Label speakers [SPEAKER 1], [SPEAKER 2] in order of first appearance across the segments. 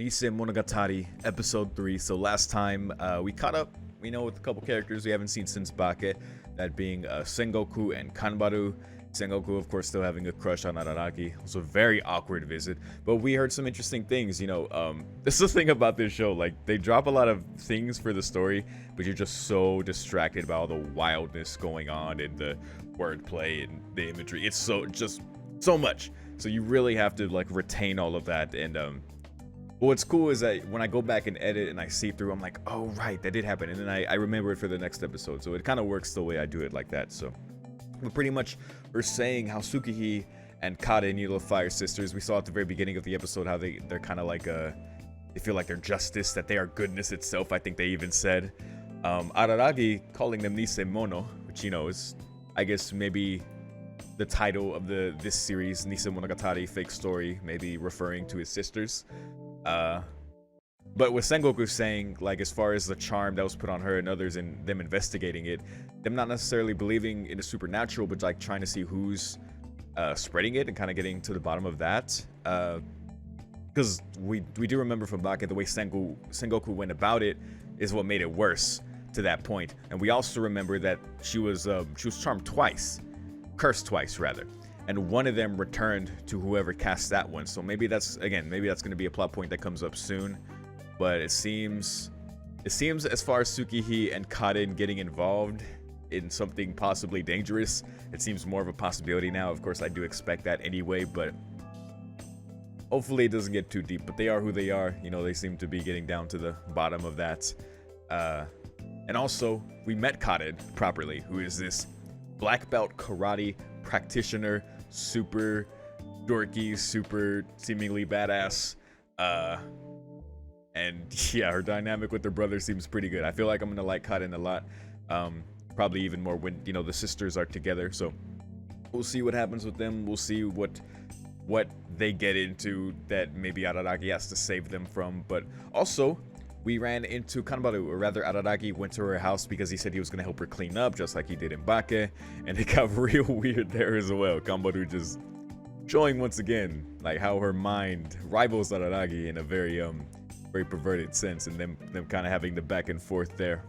[SPEAKER 1] Nisemonogatari, episode 3. So last time we caught up, with a couple characters we haven't seen since Bake, that being Sengoku and Kanbaru. Sengoku, of course, still having a crush on Araragi. It was a very awkward visit, but we heard some interesting things. This is the thing about this show. Like, they drop a lot of things for the story, but you're just so distracted by all the wildness going on and the wordplay and the imagery. It's just so much. So you really have to retain all of that. And what's cool is that when I go back and edit and I see through, I'm like, oh right, that did happen, and then I remember it for the next episode. So it kind of works the way I do it like that. So, but pretty much we're saying how Tsukihi and Kade, Needle of Fire sisters, we saw at the very beginning of the episode how they're kind of like they feel like they're justice, that they are goodness itself. I think they even said Araragi calling them Nisemono, which is, I guess, maybe the title of this series, Nisemonogatari, fake story, maybe referring to his sisters. But with Sengoku saying, like, as far as the charm that was put on her and others and them investigating it, them not necessarily believing in the supernatural, but like trying to see who's spreading it and kind of getting to the bottom of that. Because we do remember from Bake, the way Sengoku went about it is what made it worse to that point. And we also remember that she was charmed twice, cursed twice rather. And one of them returned to whoever cast that one. So maybe that's going to be a plot point that comes up soon. But it seems as far as Tsukihi and Kaden getting involved in something possibly dangerous, it seems more of a possibility now. Of course, I do expect that anyway, but hopefully it doesn't get too deep. But they are who they are. They seem to be getting down to the bottom of that. And also, we met Kaden properly, who is this black belt karate practitioner, super dorky, super seemingly badass, and yeah, her dynamic with her brother seems pretty good. I feel like I'm gonna like Kaden a lot, probably even more when the sisters are together. So we'll see what happens with them. We'll see what they get into that maybe Araragi has to save them from. But also, we ran into Kanbaru, or rather Araragi went to her house because he said he was going to help her clean up, just like he did in Bake, and it got real weird there as well. Kanbaru just showing once again like how her mind rivals Araragi in a very perverted sense, and them kind of having the back and forth there.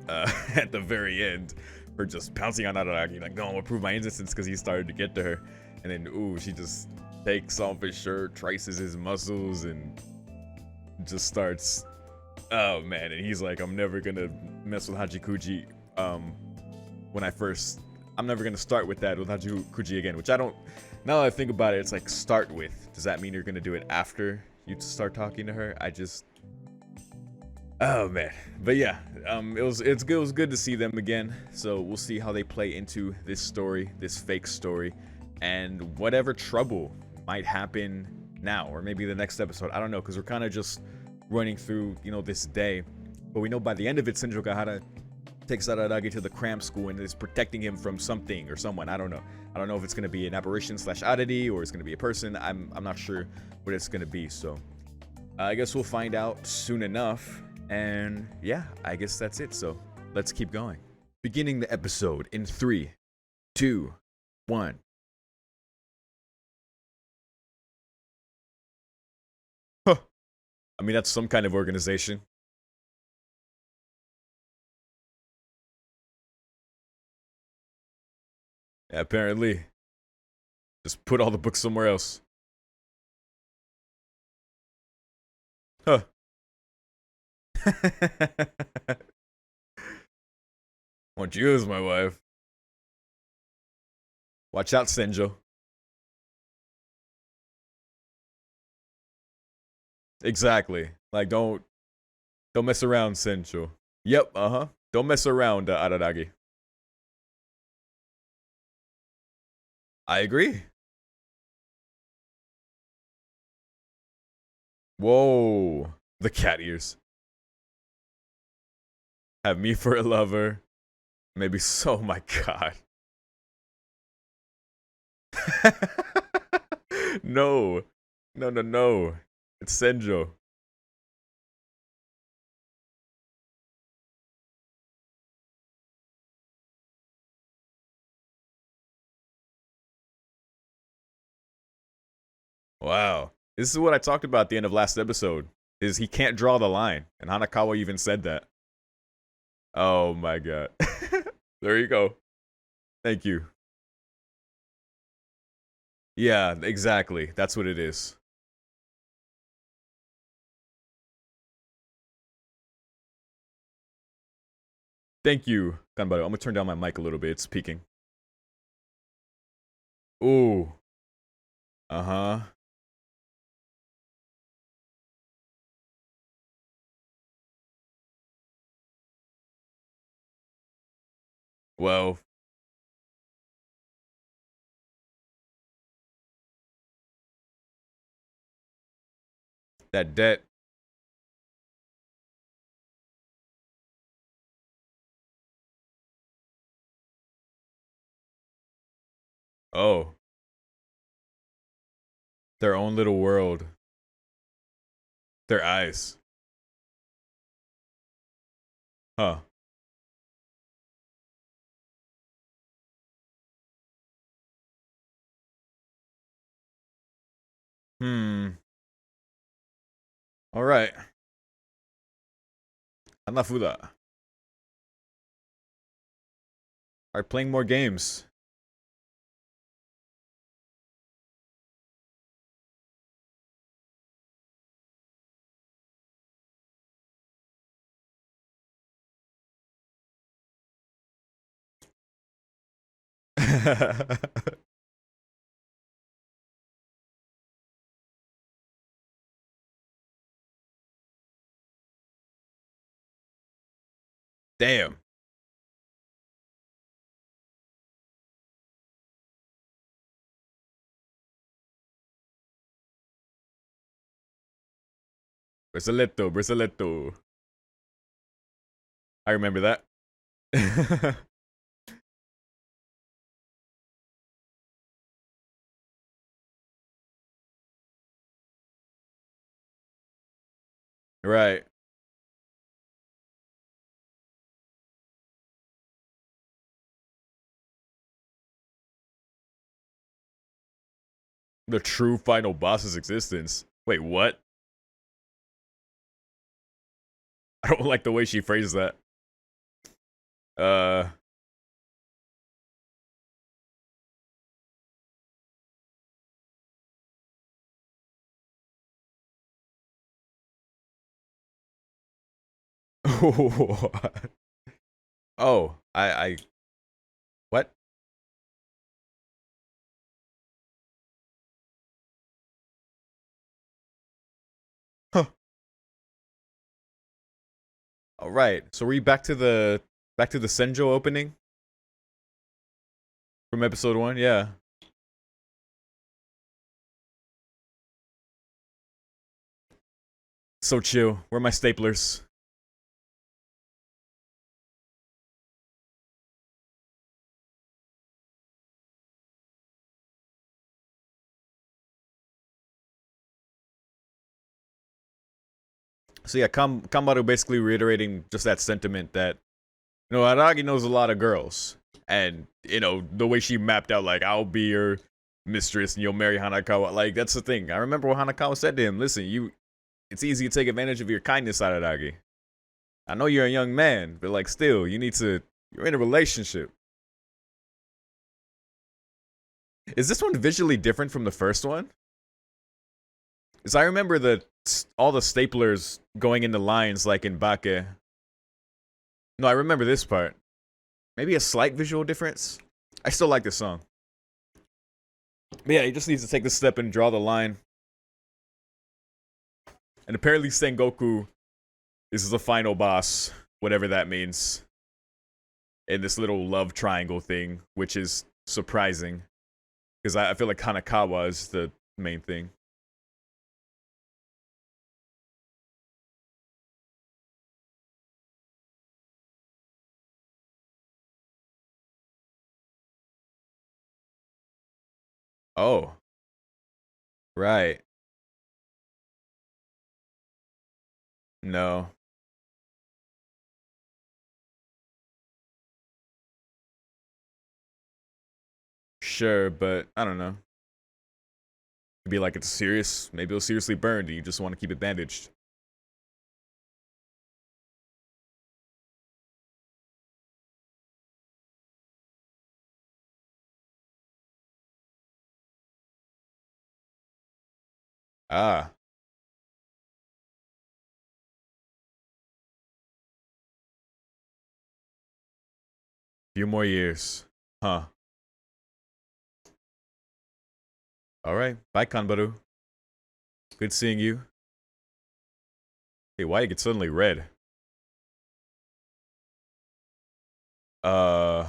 [SPEAKER 1] At the very end, her just pouncing on Araragi like, no, I'm gonna prove my innocence, because he started to get to her, and then she just takes off his shirt, traces his muscles, and just starts, oh man, and he's like, I'm never gonna mess with Hachikuji I'm never gonna start with that with Hachikuji again, which I don't, now that I think about it, it's like, start with, does that mean you're gonna do it after you start talking to her? Oh man. But yeah, it was good to see them again. So we'll see how they play into this story, this fake story, and whatever trouble might happen now, or maybe the next episode. I don't know, because we're kind of just running through this day, but we know by the end of it, Senjo Gahara takes Araragi to the cram school and is protecting him from something or someone. I don't know if it's going to be an apparition / oddity, or it's going to be a person. I'm not sure what it's going to be. So I guess we'll find out soon enough. And yeah, I guess that's it. So let's keep going. Beginning the episode in 3, 2, 1. Huh. I mean, that's some kind of organization. Yeah, apparently. Just put all the books somewhere else. Huh. Want you as my wife. Watch out, Senjo. Exactly. Like, don't mess around, Senjo. Yep, Don't mess around, Araragi. I agree. Whoa. The cat ears. Have me for a lover. Maybe so. Oh my god. No. No. It's Senjo. Wow. This is what I talked about at the end of last episode. Is he can't draw the line, and Hanakawa even said that. Oh my god. There you go. Thank you. Yeah, exactly. That's what it is. Thank you, Kanbaru. I'm gonna turn down my mic a little bit. It's peaking. Ooh. Uh-huh. Well, that debt. Oh. Their own little world. Their eyes. Huh. Hmm. Alright. Hanafuda. Alright, playing more games. Damn. Brasiletto, Brasiletto. I remember that. Right. The true final boss's existence. Wait, what? I don't like the way she phrases that. Uh. Oh, what? Huh. All right. So we back to the Senjo opening from episode 1? Yeah. So chill. Where are my staplers? So yeah, Kamaru basically reiterating just that sentiment that Aragi knows a lot of girls, and the way she mapped out like I'll be your mistress and you'll marry Hanakawa. Like that's the thing. I remember what Hanakawa said to him. Listen, it's easy to take advantage of your kindness, Aragi. I know you're a young man, but like still, you're in a relationship. Is this one visually different from the first one? Because I remember all the staplers going into lines like in Bake. No, I remember this part. Maybe a slight visual difference. I still like this song. But yeah, he just needs to take the step and draw the line. And apparently Sengoku is the final boss, whatever that means, in this little love triangle thing, which is surprising. Because I feel like Hanakawa is the main thing. Oh, right. No. Sure, but I don't know. It'd be like it's serious. Maybe it'll seriously burn and you just want to keep it bandaged. Ah, few more years. Huh. Alright. Bye, Kanbaru. Good seeing you. Hey, why you get suddenly red? A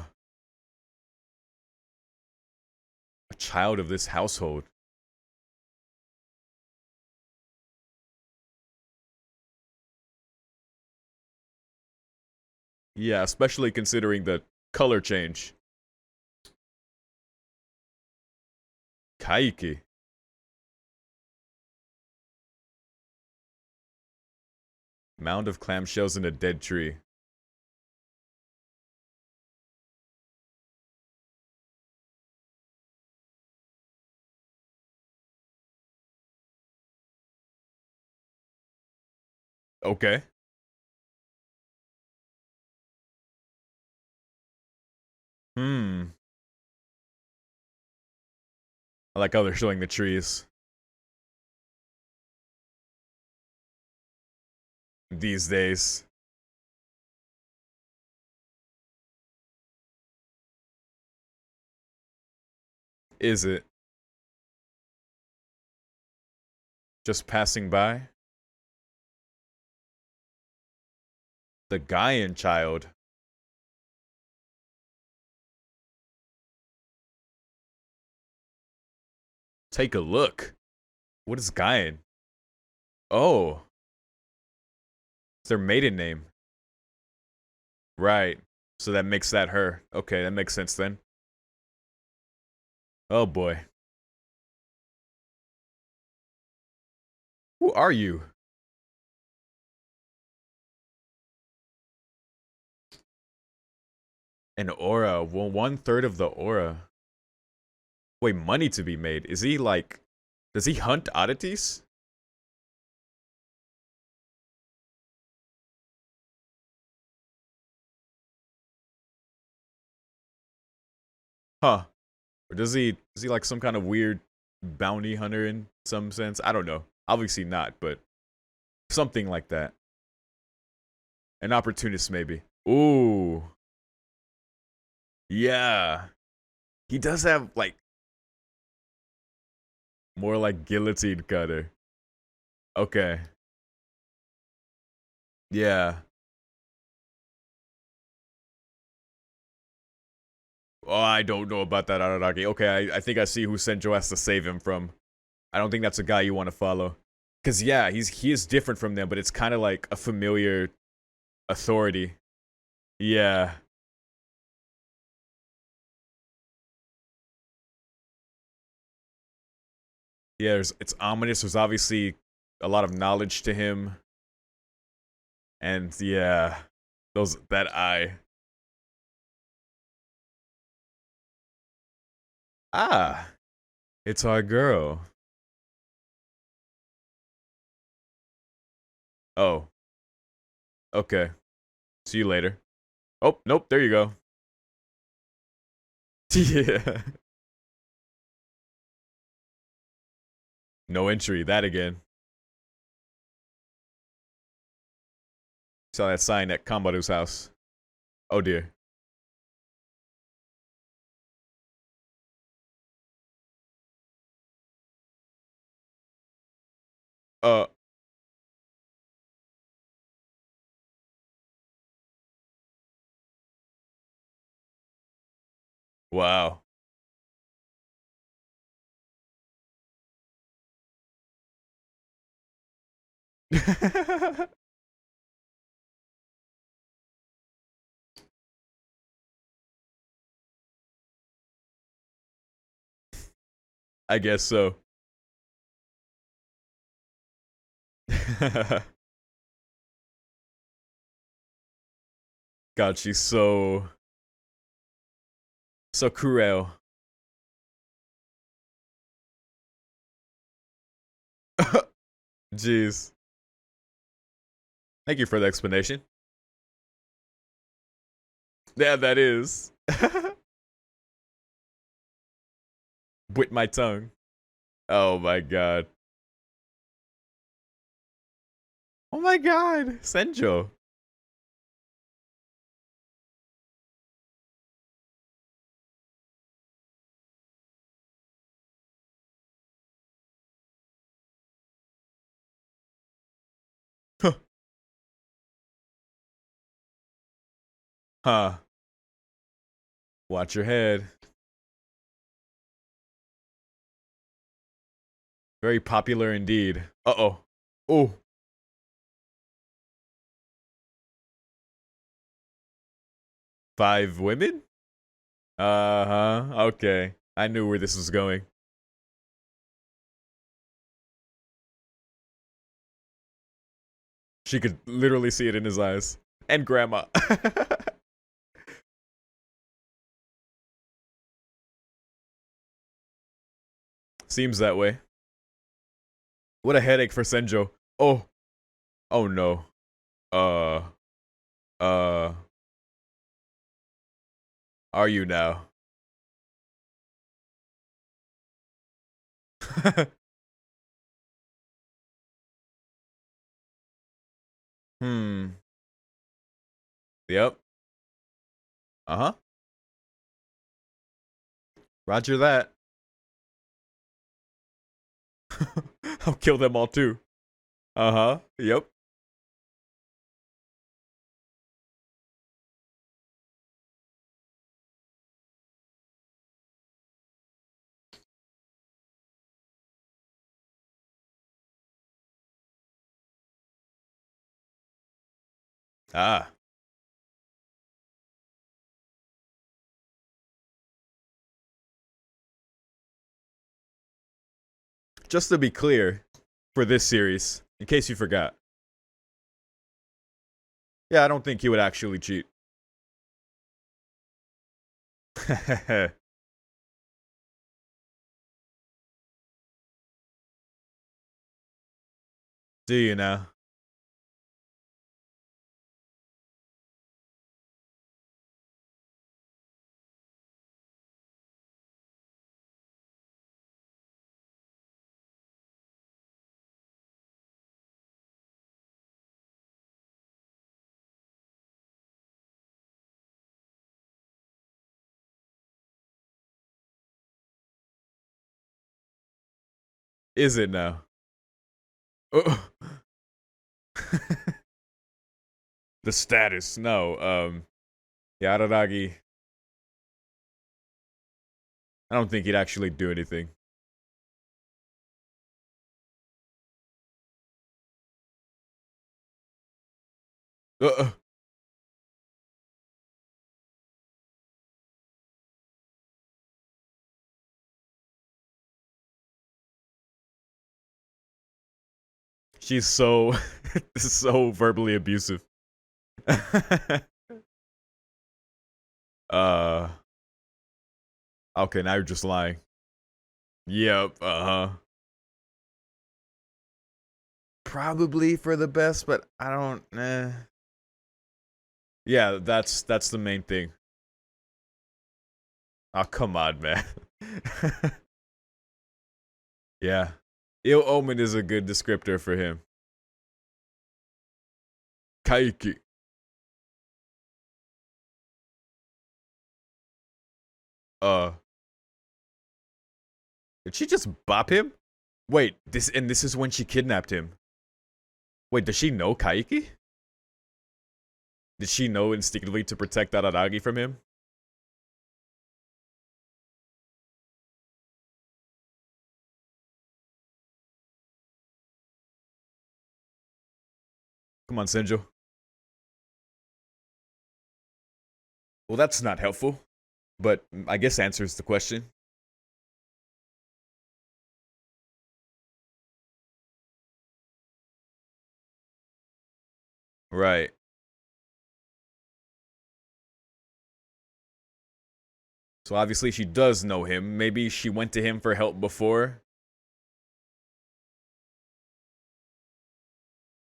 [SPEAKER 1] child of this household. Yeah, especially considering the color change. KAIKI. Mound of clamshells in a dead tree. Okay. Hmm. I like how they're showing the trees. These days. Is it? Just passing by? The Gaian child. Take a look. What is Gaian? Oh. It's their maiden name. Right. So that makes that her. Okay, that makes sense then. Oh boy. Who are you? An aura. Well, 1/3 of the aura. Wait, money to be made. Is he like... Does he hunt oddities? Huh. Or does he... Is he like some kind of weird bounty hunter in some sense? I don't know. Obviously not, but... Something like that. An opportunist, maybe. Ooh. Yeah. He does have, like... More like guillotine cutter. Okay. Yeah. Oh, I don't know about that Araragi. Okay, I think I see who Senjo has to save him from. I don't think that's a guy you want to follow. Cause yeah, he is different from them, but it's kind of like a familiar authority. Yeah. Yeah, it's ominous. There's obviously a lot of knowledge to him. And yeah, that eye. Ah, it's our girl. Oh, okay. See you later. Oh, nope, there you go. Yeah. No entry, that again. Saw that sign at Kambaru's house. Oh dear. Uh, wow. I guess so. God, she's so cruel. Jeez. Thank you for the explanation. Yeah, that is. Bit my tongue. Oh my god. Oh my god. Senjo. Huh. Watch your head. Very popular indeed. Uh-oh. Oh. 5 women? Uh-huh. Okay. I knew where this was going. She could literally see it in his eyes. And grandma. Seems that way. What a headache for Senjo. Oh. Oh no. Uh. Uh. Are you now? Hmm. Yep. Uh-huh. Roger that. I'll kill them all too. Uh-huh. Yep. Ah. Just to be clear, for this series, in case you forgot. Yeah, I don't think he would actually cheat. Do you now? Is it now? Oh. The status, no. Yeah, Araragi. I don't think he'd actually do anything. Uh, she's so, so verbally abusive. uh, okay, now you're just lying. Yep, uh-huh. Probably for the best, but I don't, Yeah, that's the main thing. Oh, come on, man. Yeah. Ill Omen is a good descriptor for him. KAIKI. Uh, did she just bop him? Wait, this is when she kidnapped him. Wait, does she know KAIKI? Did she know instinctively to protect Araragi from him? Come on, Senjo. Well, that's not helpful, but I guess answers the question. Right. So obviously she does know him. Maybe she went to him for help before.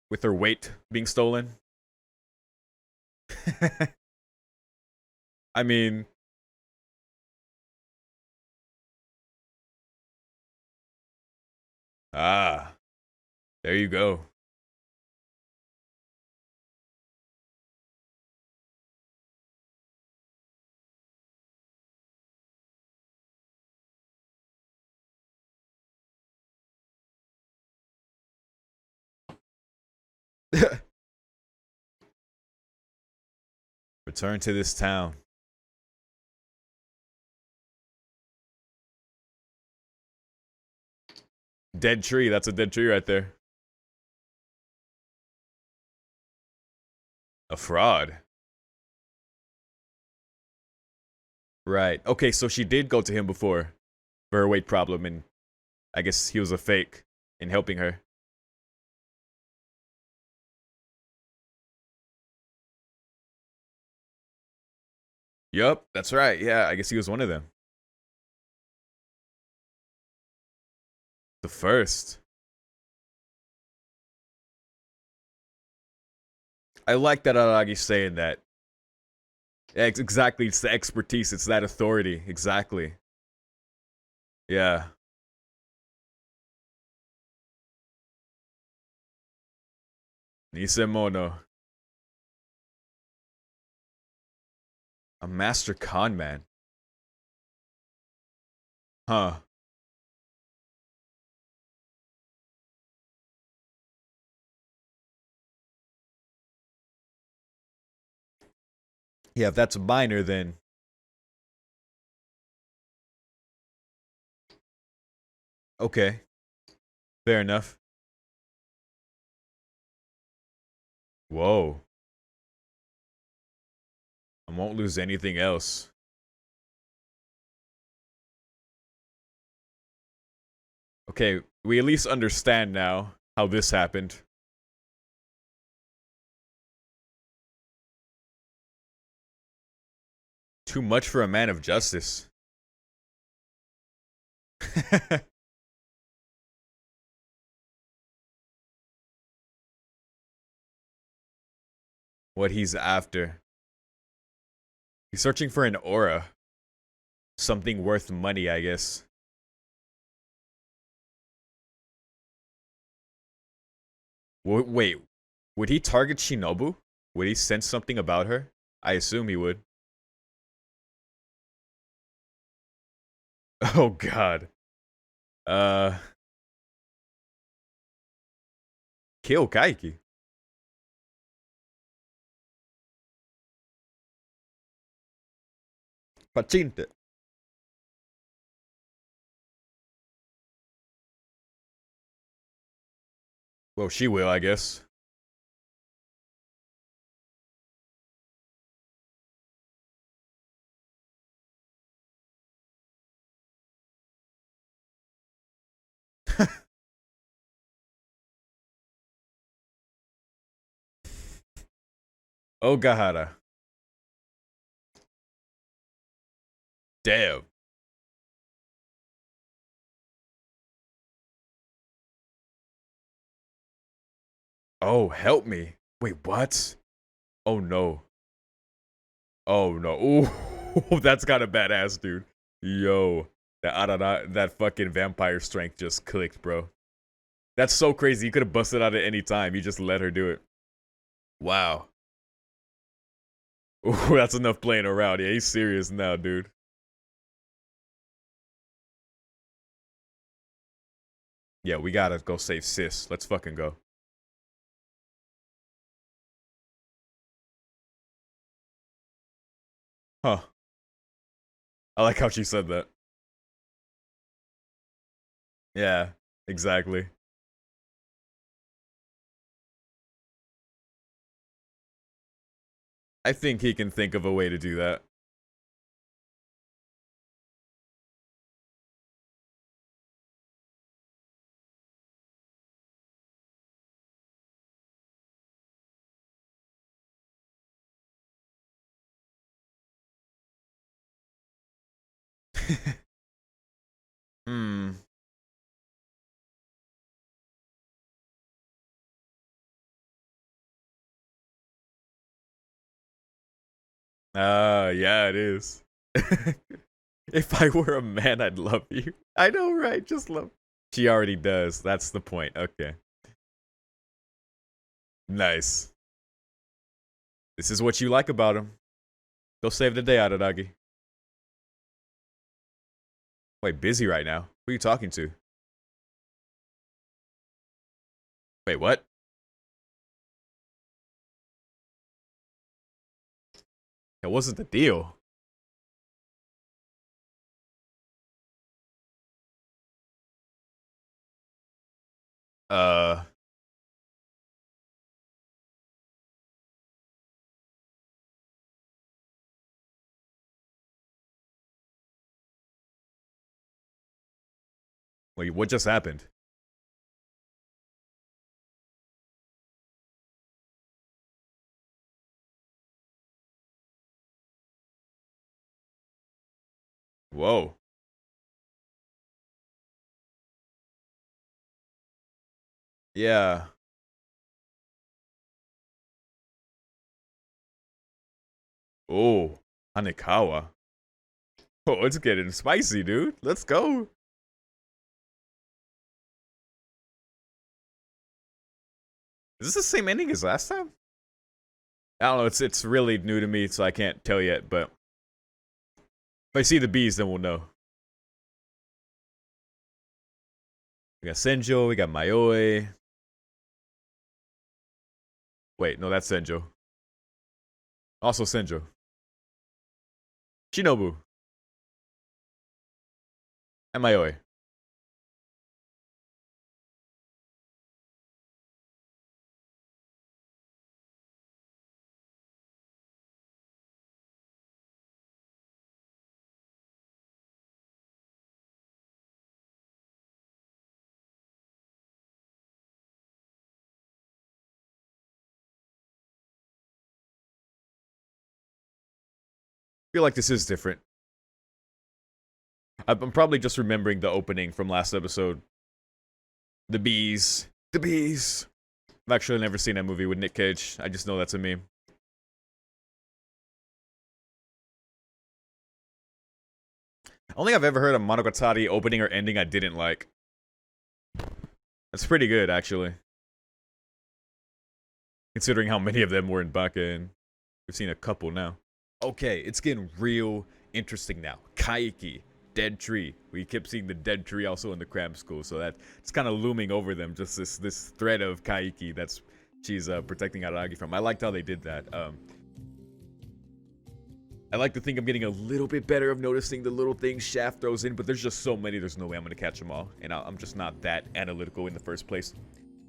[SPEAKER 1] with her weight being stolen. I mean, ah, there you go. Return to this town. Dead tree. That's a dead tree right there. A fraud. Right. Okay, so she did go to him before for her weight problem, and I guess he was a fake in helping her. Yup, that's right. Yeah, I guess he was one of them. The first. I like that Aragi's saying that. Yeah, exactly. It's the expertise. It's that authority. Exactly. Yeah. Nisemono. A master con man. Huh. Yeah, if that's a minor, then okay. Fair enough. Whoa. I won't lose anything else. Okay, we at least understand now how this happened. Too much for a man of justice. What he's after. He's searching for an aura. Something worth money, I guess. Wait, would he target Shinobu? Would he sense something about her? I assume he would. Oh god. Uh Kill KAIKI. Pacinte. Well, she will, I guess. Ogahara. Damn. Oh, help me. Wait, what? Oh no. Oh no. Ooh, that's kind of badass, dude. Yo, that fucking vampire strength just clicked, bro. That's so crazy. You could have busted out at any time. You just let her do it. Wow. Ooh, that's enough playing around. Yeah, he's serious now, dude. Yeah, we gotta go save sis. Let's fucking go. Huh. I like how she said that. Yeah, exactly. I think he can think of a way to do that. Hmm. Yeah, it is. If I were a man, I'd love you. I know, right? Just love. She already does. That's the point. Okay. Nice. This is what you like about him. Go save the day, Araragi. Wait, busy right now. Who are you talking to? Wait, what? It wasn't the deal. Uh, wait, what just happened? Whoa. Yeah. Oh, Hanekawa. Oh, it's getting spicy, dude. Let's go. Is this the same ending as last time? I don't know. It's really new to me, so I can't tell yet. But if I see the bees, then we'll know. We got Senjo. We got Mayoi. Wait, no, that's Senjo. Also Senjo. Shinobu. And Mayoi. I feel like this is different. I'm probably just remembering the opening from last episode. The bees. The bees. I've actually never seen that movie with Nick Cage. I just know that's a meme. I don't think I've ever heard a Monogatari opening or ending I didn't like. That's pretty good, actually. Considering how many of them were in Baka, and we've seen a couple now. Okay, it's getting real interesting now. KAIKI, dead tree. We kept seeing the dead tree also in the cram school, so that it's kind of looming over them. Just this thread of KAIKI that's she's protecting Araragi from. I liked how they did that. I like to think I'm getting a little bit better of noticing the little things Shaft throws in, but there's just so many, there's no way I'm going to catch them all. And I'm just not that analytical in the first place.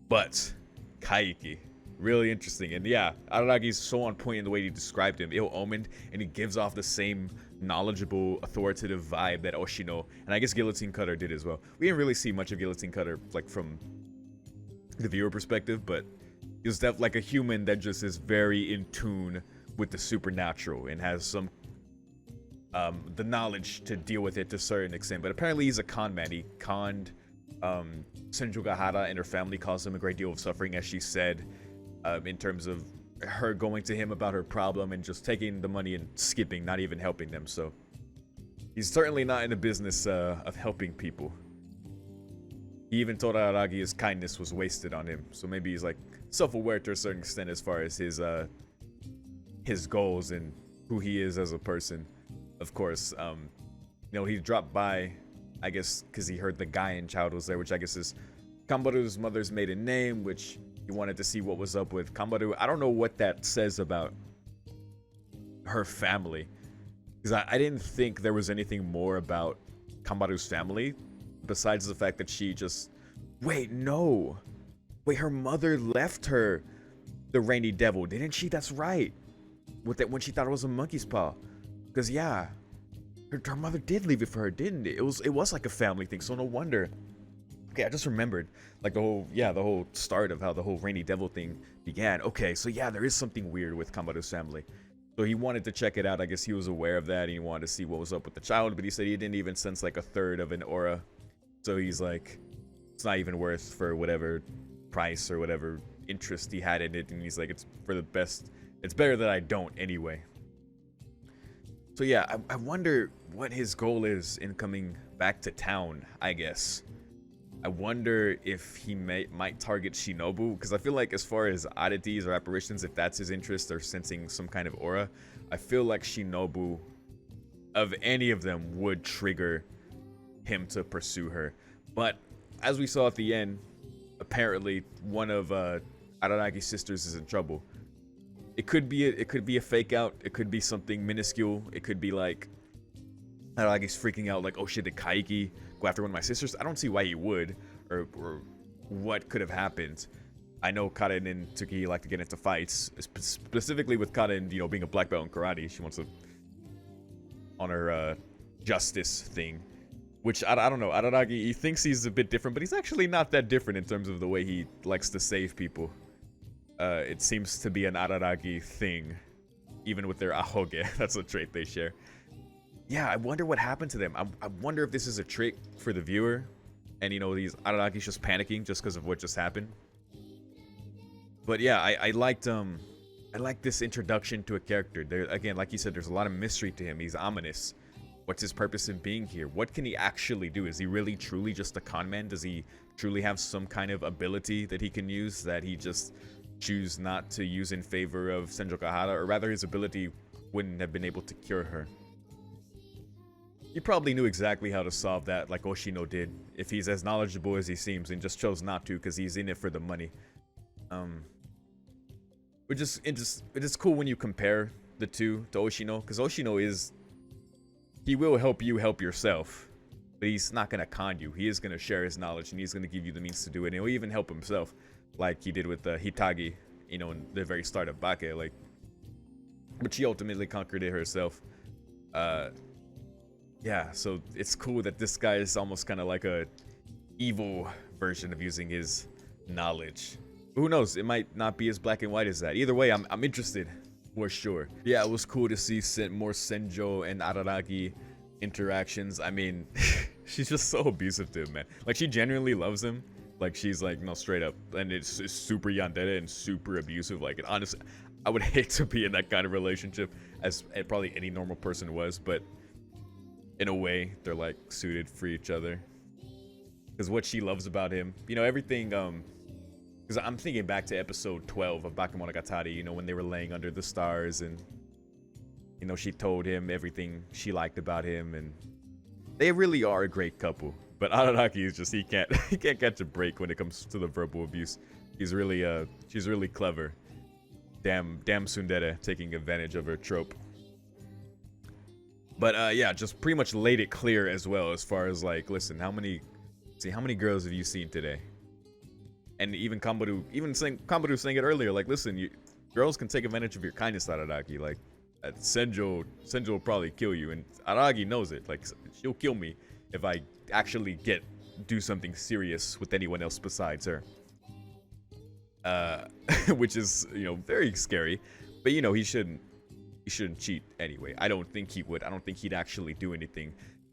[SPEAKER 1] But, KAIKI. Really interesting. And yeah, Araragi's so on point in the way he described him. Ill-omened, and he gives off the same knowledgeable, authoritative vibe that Oshino, and I guess Guillotine Cutter did as well. We didn't really see much of Guillotine Cutter, like, from the viewer perspective, but he was definitely like a human that just is very in tune with the supernatural and has some the knowledge to deal with it to a certain extent. But apparently he's a con man. He conned Senju Gahara, and her family caused him a great deal of suffering, as she said, in terms of her going to him about her problem and just taking the money and skipping, not even helping them. So he's certainly not in the business of helping people. He even told Araragi his kindness was wasted on him. So maybe he's like self-aware to a certain extent as far as his goals and who he is as a person. Of course, he dropped by, I guess, because he heard the Gaian child was there, which I guess is Kambaru's mother's maiden name, which he wanted to see what was up with Kambaru. I don't know what that says about her family, because I didn't think there was anything more about Kambaru's family besides the fact that she just... Wait, no. Wait, her mother left her the Rainy Devil, didn't she? That's right. With that, when she thought it was a monkey's paw. Because, yeah, her mother did leave it for her, didn't it? It was like a family thing, so no wonder. Okay, I just remembered, like, the whole start of how the whole Rainy Devil thing began. Okay, so yeah, there is something weird with Kambaru's family. So he wanted to check it out. I guess he was aware of that, and he wanted to see what was up with the child, but he said he didn't even sense, like, a third of an aura. So he's like, it's not even worth for whatever price or whatever interest he had in it, and he's like, it's for the best. It's better that I don't anyway. So yeah, I wonder what his goal is in coming back to town, I guess. I wonder if he might target Shinobu, because I feel like as far as oddities or apparitions, if that's his interest or sensing some kind of aura, I feel like Shinobu, of any of them, would trigger him to pursue her. But as we saw at the end, apparently one of Araragi's sisters is in trouble. It could be a fake out. It could be something minuscule. It could be like Araragi's freaking out, like, oh shit, did KAIKI go after one of my sisters? I don't see why he would, or what could have happened. I know Karen and Tsuki like to get into fights, specifically with Karen, you know, being a black belt in karate. She wants to honor justice thing, which I don't know. Araragi, he thinks he's a bit different, but he's actually not that different in terms of the way he likes to save people. It seems to be an Araragi thing, even with their ahoge. That's a trait they share. Yeah, I wonder what happened to them. I wonder if this is a trick for the viewer, and you know, these Araragi's just panicking just because of what just happened. But yeah, I liked this introduction to a character. There again, like you said, there's a lot of mystery to him. He's ominous. What's his purpose in being here? What can he actually do? Is he really truly just a con man? Does he truly have some kind of ability that he can use that he just choose not to use in favor of Senjo Kahara, or rather his ability wouldn't have been able to cure her? He probably knew exactly how to solve that, like Oshino did, if he's as knowledgeable as he seems, and just chose not to because he's in it for the money. Which is cool when you compare the two to Oshino, because Oshino he will help you help yourself, but he's not gonna con you. He is gonna share his knowledge, and he's gonna give you the means to do it, and he'll even help himself, like he did with Hitagi, you know, in the very start of Bake, like, but she ultimately conquered it herself. Yeah, so it's cool that this guy is almost kind of like a evil version of using his knowledge. But who knows? It might not be as black and white as that. Either way, I'm interested for sure. Yeah, it was cool to see more Senjo and Araragi interactions. I mean, she's just so abusive to him, man. Like, she genuinely loves him. Like, she's like, no, straight up, and it's super yandere and super abusive. Like, honestly, I would hate to be in that kind of relationship, as probably any normal person was, but in a way, they're like suited for each other. Because what she loves about him, you know, everything, because I'm thinking back to episode 12 of Nisemonogatari, you know, when they were laying under the stars, and, you know, she told him everything she liked about him, and they really are a great couple. But Araragi is just, he can't catch a break when it comes to the verbal abuse. She's really clever. Damn tsundere, taking advantage of her trope. But yeah, just pretty much laid it clear as well, as far as like, listen, how many girls have you seen today? And even Kambaru saying it earlier, like, listen, girls can take advantage of your kindness, Araragi. Like, Senjo will probably kill you, and Araragi knows it. Like, she'll kill me if I actually do something serious with anyone else besides her. Which is, you know, very scary. But you know, he shouldn't cheat anyway. I don't think he would. I don't think he'd actually do anything.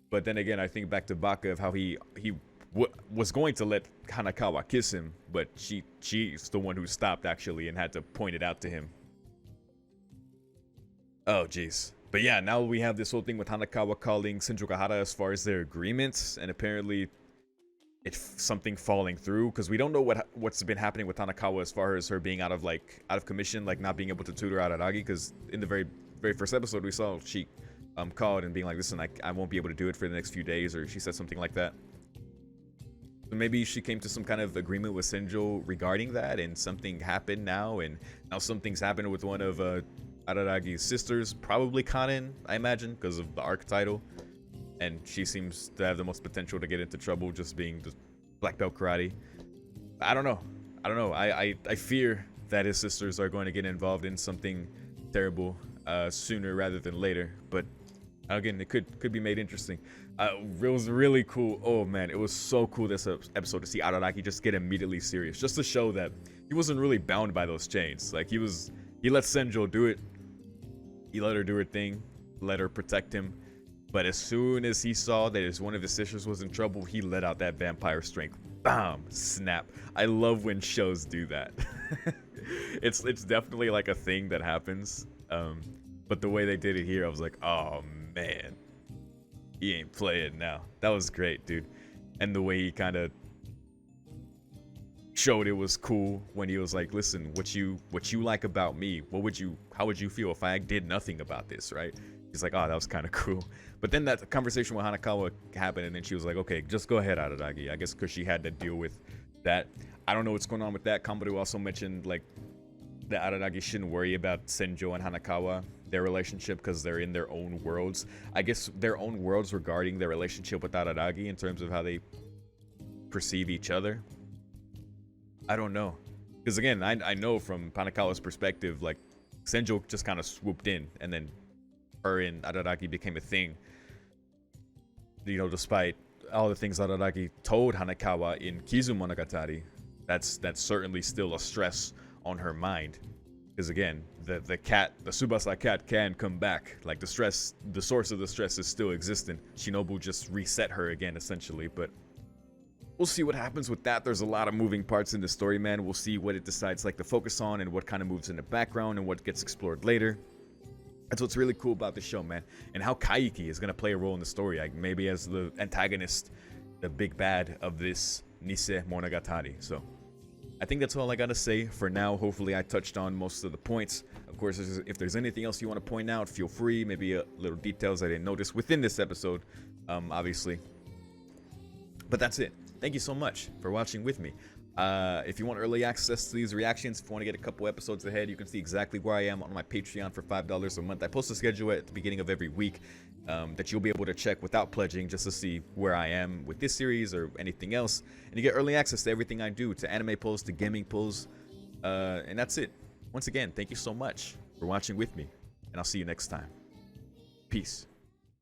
[SPEAKER 1] But then again, I think back to Baka of how he was going to let Hanakawa kiss him, but she's the one who stopped actually and had to point it out to him. Oh jeez. But yeah, now we have this whole thing with Hanakawa calling Senjo Kahara as far as their agreements, and apparently it's something falling through, because we don't know what's been happening with Hanakawa as far as her being out of commission, like not being able to tutor Araragi, because in the very first episode we saw she called and being like, listen, I won't be able to do it for the next few days, or she said something like that. So maybe she came to some kind of agreement with Senjo regarding that, and something happened now, and now something's happened with one of Araragi's sisters, probably Kanen, I imagine, because of the arc title. And she seems to have the most potential to get into trouble, just being the black belt karate. I don't know. I fear that his sisters are going to get involved in something terrible sooner rather than later. But again, it could be made interesting. It was really cool. Oh man, it was so cool this episode to see Araragi just get immediately serious, just to show that he wasn't really bound by those chains. Like, he let Senjo do it. He let her do her thing, let her protect him. But as soon as he saw that one of his sisters was in trouble, he let out that vampire strength. Bam! Snap. I love when shows do that. It's definitely like a thing that happens. But the way they did it here, I was like, oh man, he ain't playing now. That was great, dude. And the way he kind of showed it was cool when he was like, listen, what you like about me, how would you feel if I did nothing about this, right? He's like, oh, that was kind of cool. But then that conversation with Hanakawa happened, and then she was like, okay, just go ahead, Araragi. I guess because she had to deal with that. I don't know what's going on with that. Kambaru also mentioned like that Araragi shouldn't worry about Senjo and Hanakawa, their relationship, because they're in their own worlds. I guess their own worlds regarding their relationship with Araragi in terms of how they perceive each other. I don't know. Because again, I know from Hanakawa's perspective, like Senjo just kind of swooped in, and then her and Araragi became a thing. You know, despite all the things Araragi told Hanakawa in Nisemonogatari, that's certainly still a stress on her mind. Because again, the Tsubasa cat can come back. Like the source of the stress is still existent. Shinobu just reset her again, essentially. But we'll see what happens with that. There's a lot of moving parts in the story, man. We'll see what it decides like to focus on and what kind of moves in the background and what gets explored later. That's what's really cool about the show, man. And how KAIKI is going to play a role in the story. Like maybe as the antagonist, the big bad of this Nisemonogatari. So I think that's all I got to say for now. Hopefully I touched on most of the points. Of course, if there's anything else you want to point out, feel free. Maybe little details I didn't notice within this episode, obviously. But that's it. Thank you so much for watching with me. If you want early access to these reactions, if you want to get a couple episodes ahead, you can see exactly where I am on my Patreon for $5 a month. I post a schedule at the beginning of every week that you'll be able to check without pledging, just to see where I am with this series or anything else. And you get early access to everything I do, to anime pulls, to gaming pulls. And that's it. Once again, thank you so much for watching with me, and I'll see you next time. Peace.